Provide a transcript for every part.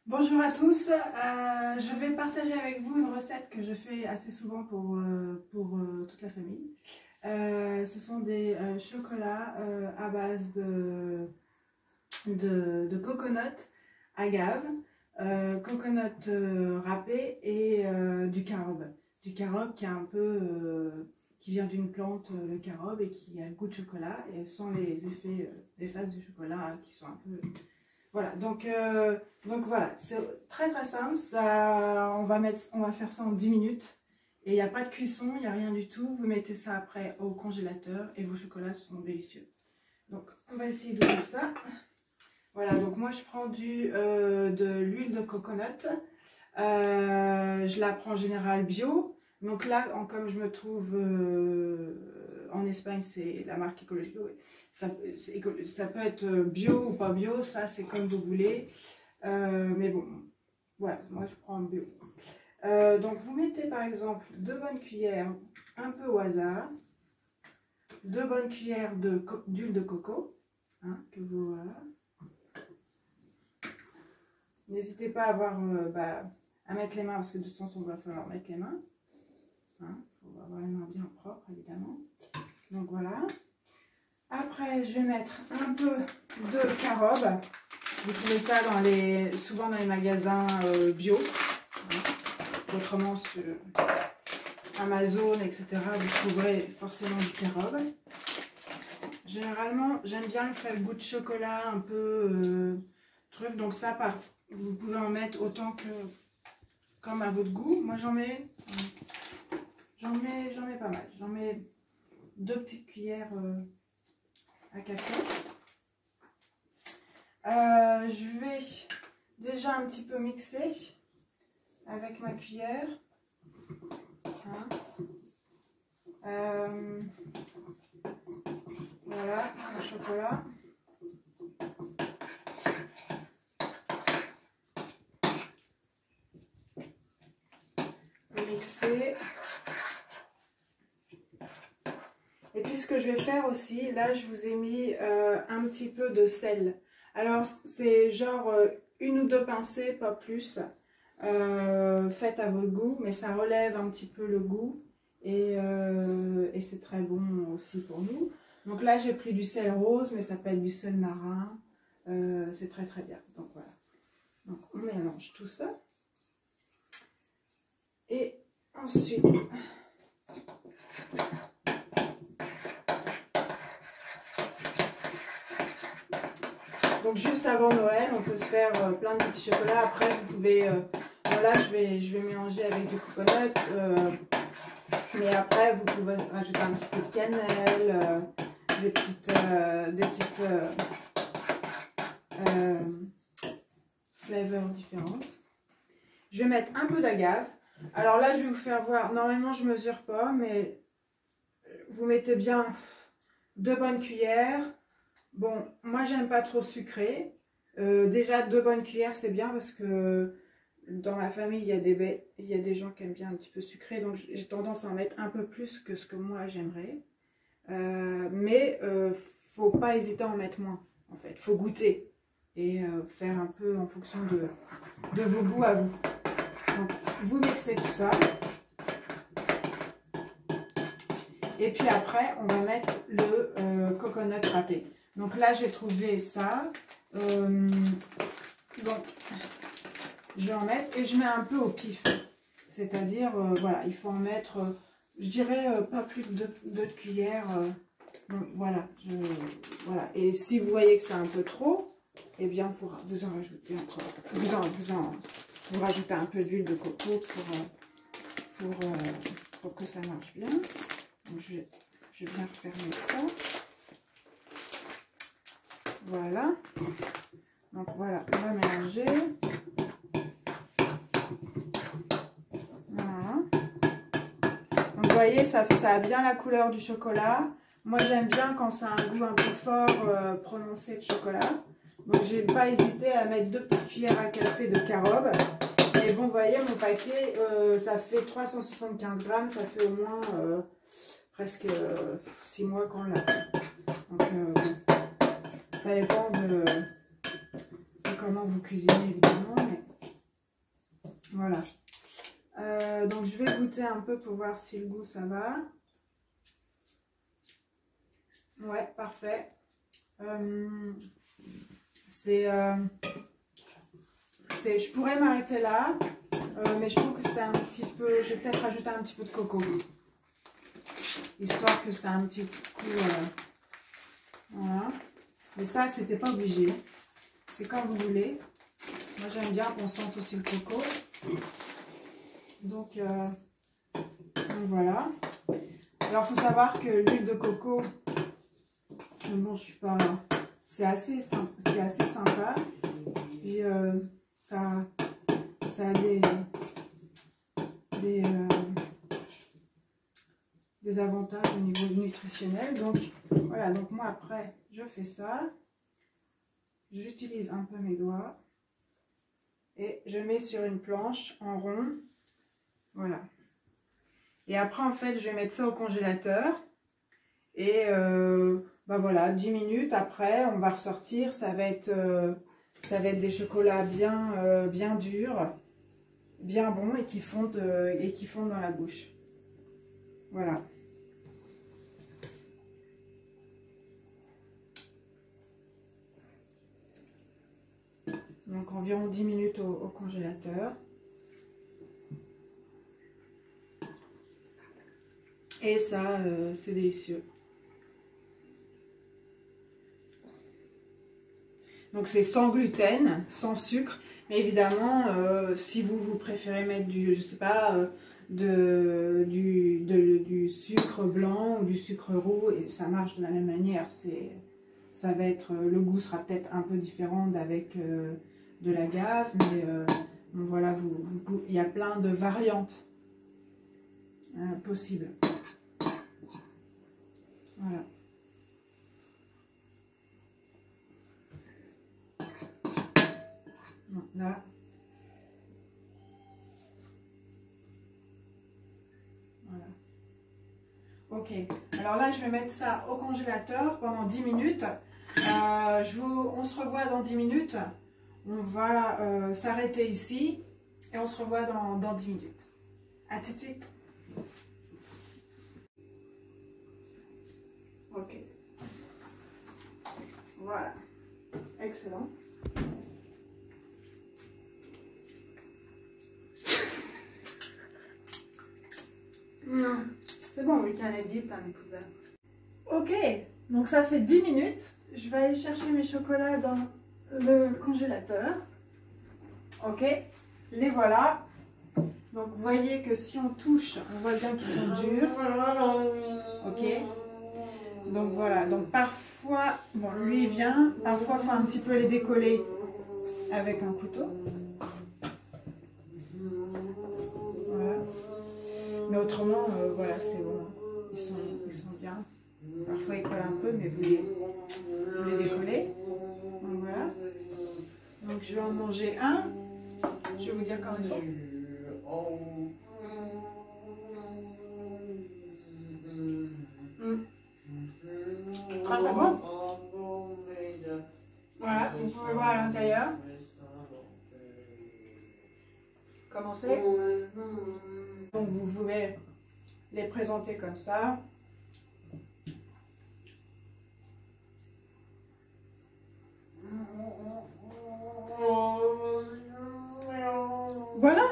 Bonjour à tous, je vais partager avec vous une recette que je fais assez souvent pour toute la famille. Ce sont des chocolats à base de coconut agave, coconut râpé et du carob. Du carob qui est un peu, qui vient d'une plante, le carob, et qui a le goût de chocolat et sans les effets, les phases du chocolat qui sont un peu... Voilà, donc voilà, c'est très simple, ça, on va faire ça en 10 minutes et il n'y a pas de cuisson, il n'y a rien du tout, vous mettez ça après au congélateur et vos chocolats sont délicieux. Donc on va essayer d'ouvrir ça. Voilà, donc moi je prends de l'huile de coconut, je la prends en général bio, donc là comme je me trouve en Espagne, c'est la marque écologique. Ça peut être bio ou pas bio, ça c'est comme vous voulez. Mais bon, voilà, moi je prends bio. Donc vous mettez par exemple 2 bonnes cuillères, un peu au hasard, 2 bonnes cuillères d'huile de coco, hein, que vous voilà. N'hésitez pas à mettre les mains, parce que de toute façon il va falloir mettre les mains. Hein, faut avoir les mains bien propres évidemment. Donc voilà. Après, je vais mettre un peu de carob. Vous trouvez ça souvent dans les magasins bio. Hein. Autrement, sur Amazon, etc., vous trouverez forcément du carob. Généralement, j'aime bien que ça ait le goût de chocolat, un peu truffe. Donc ça, vous pouvez en mettre autant que comme à votre goût. Moi, j'en mets pas mal. J'en mets 2 petites cuillères à café. Je vais déjà un petit peu mixer avec ma cuillère. Hein. Voilà, le chocolat. Mixer. Et puis ce que je vais faire aussi, là je vous ai mis un petit peu de sel. Alors c'est genre 1 ou 2 pincées, pas plus, faites à votre goût, mais ça relève un petit peu le goût et c'est très bon aussi pour nous. Donc là j'ai pris du sel rose, mais ça peut être du sel marin, c'est très bien. Donc voilà, donc on mélange tout ça. Et ensuite... Donc juste avant Noël, on peut se faire plein de petits chocolats. Après, vous pouvez... voilà, je vais mélanger avec du coconut. Mais après, vous pouvez rajouter un petit peu de cannelle, des petites flavors différentes. Je vais mettre un peu d'agave. Alors là, je vais vous faire voir. Normalement, je ne mesure pas, mais vous mettez bien 2 bonnes cuillères. Bon, moi j'aime pas trop sucré. Déjà 2 bonnes cuillères c'est bien parce que dans ma famille il y a des gens qui aiment bien un petit peu sucré, donc j'ai tendance à en mettre un peu plus que ce que moi j'aimerais. Mais faut pas hésiter à en mettre moins en fait. Faut goûter et faire un peu en fonction de vos goûts à vous. Donc vous mixez tout ça. Et puis après on va mettre le coconut râpé. Donc là, j'ai trouvé ça. Donc, je vais en mettre et je mets un peu au pif. C'est-à-dire, voilà, il faut en mettre, je dirais, pas plus de 2 cuillères. Donc, voilà, voilà. Et si vous voyez que c'est un peu trop, eh bien, vous en rajoutez encore. Vous rajoutez un peu d'huile de coco pour que ça marche bien. Donc, je vais bien refermer ça. Voilà, donc voilà, on va mélanger. Voilà. Donc vous voyez, ça a bien la couleur du chocolat. Moi j'aime bien quand ça a un goût un peu fort, prononcé de chocolat. Donc j'ai pas hésité à mettre 2 petites cuillères à café de carob. Et bon, vous voyez, mon paquet, ça fait 375 grammes, ça fait au moins presque 6 mois qu'on l'a. Donc bon. Ça dépend de comment vous cuisinez évidemment, mais Voilà. Donc je vais goûter un peu pour voir si le goût ça va. Ouais, parfait. Je pourrais m'arrêter là, mais je trouve que c'est un petit peu... Je vais peut-être rajouter un petit peu de coco. Histoire que ça a un petit coup... voilà. Mais ça, c'était pas obligé. C'est quand vous voulez. Moi, j'aime bien qu'on sente aussi le coco. Donc voilà. Alors, il faut savoir que l'huile de coco, bon, je suis pas... C'est assez sympa. Puis, ça a des avantages au niveau nutritionnel. Donc, voilà. Donc, moi, après, je fais ça. J'utilise un peu mes doigts. Et je mets sur une planche en rond. Voilà. Et après, en fait, je vais mettre ça au congélateur. Et bah voilà, 10 minutes après, on va ressortir. Ça va être des chocolats bien durs, bien bons et qui fondent dans la bouche. Voilà. Donc environ 10 minutes au congélateur. Et ça, c'est délicieux. Donc c'est sans gluten, sans sucre. Mais évidemment, si vous préférez mettre je sais pas, du sucre blanc ou du sucre roux, et ça marche de la même manière. Ça va être, le goût sera peut-être un peu différent d'avec de l'agave, mais voilà, il y a plein de variantes possibles. Voilà. Donc là. Voilà. Ok. Alors là, je vais mettre ça au congélateur pendant 10 minutes. On se revoit dans 10 minutes. On va s'arrêter ici et on se revoit dans 10 minutes. À tout de suite. Ok. Voilà. Excellent. C'est bon, we can edit and put that. Ok, donc ça fait 10 minutes. Je vais aller chercher mes chocolats dans le congélateur. Ok, les voilà. Donc vous voyez que si on touche, on voit bien qu'ils sont durs. Ok. Donc voilà, donc parfois, bon lui il vient, parfois il faut un petit peu les décoller avec un couteau. Voilà. Mais autrement, voilà, c'est bon. Ils sont bien. Parfois ils collent un peu, mais vous les décollez. Donc voilà. Donc je vais en manger un. Je vais vous dire quand ils sont. Très très bon. Voilà, vous pouvez voir à l'intérieur. Comment c'est. Donc vous pouvez les présenter comme ça. Voilà.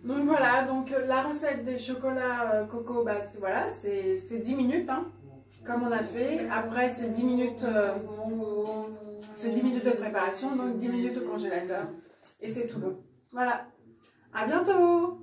Donc voilà, donc la recette des chocolats coco, bah, voilà, c'est 10 minutes, hein, comme on a fait. Après, c'est 10 minutes, de préparation, donc 10 minutes au congélateur. Et c'est tout bon. Voilà. À bientôt!